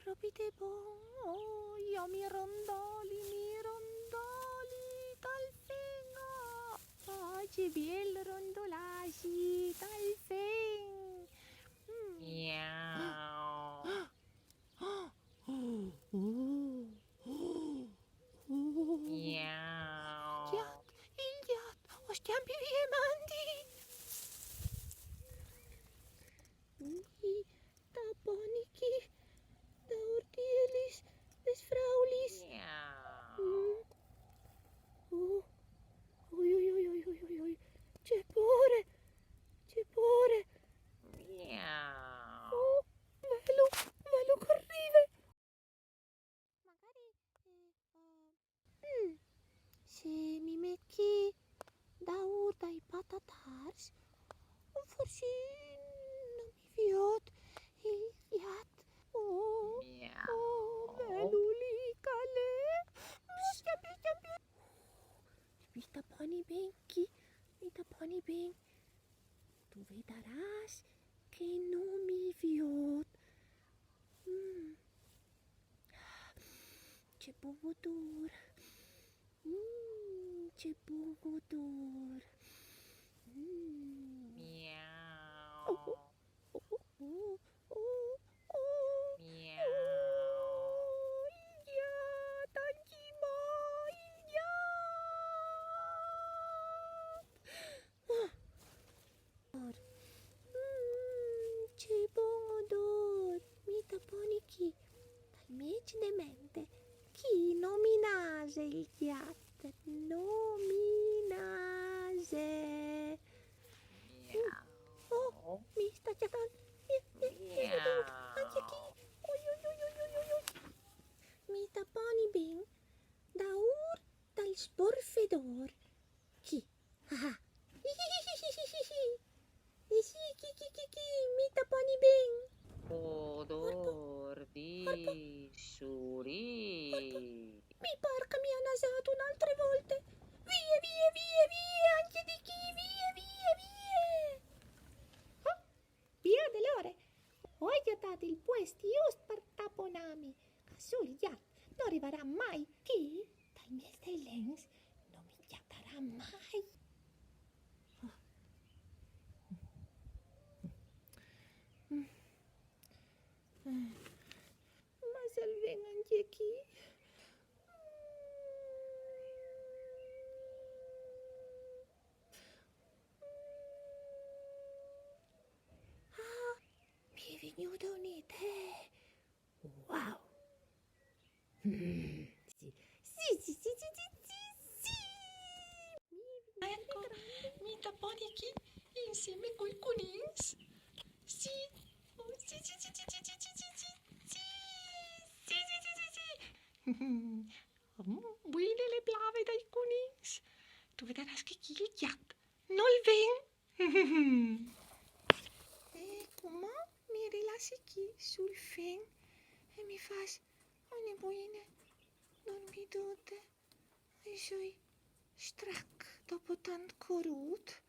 proprio buono. Oh, io mi rondoli, dal fengo. Oh, che bello rondolasi, dal fengo. Miau. Miau. Ilgjat, och stiampi vie mandi. Da boniki, da ordielis, des fraulis. Miau. Oh, oi, oi, oi, oi, oi, oi, oi. C'è pure, c'è pure. Miau. Oh, velo corrive. Magari, se mi metti da urda i patatars, forse non mi viot il iat. Oh, Miau. melulicale. Stiampi. Mi taponi benchi, mi taponi ben. Tu vedràs que no mi viot. Ce bobodor. Ce bobodor. Miau. Oh, oh, oh, oh, oh. Miau. Ilya, Tanjima, Ilya. Ce bun odor. Mi taponichi. Talmente chi nominase il chiatte. Nominase. Oh, mi sta chiamando. È venuto anche chi. Oi, oi, oi, oi, oi, oi, oi. Mi taponi ben da ur dal sporfedor. Chi? Ah. E sì, chi, mi taponi ben. Odor Orpo, di suri. mi porca mi ha nasato un'altra volte. Via, anche di chi, via. Oh, via dell'ore. Ho aiutato il puesti just per taponami. Sul yacht non arriverà mai. Chi? Dai miei stellens non mi chiamerà mai. Ma se venga anche chi? Ah, mi è venuta un'idea. Wow. Sì. Ecco, mi taponichi insieme coi conins. Sì, oh, sì. Buine le blave dai conins. Tu vedràs que aquí el gat no el ven. Come mi rilassi aquí sul fen e mi fas una buine dormidute e soy strac dopo tant corut.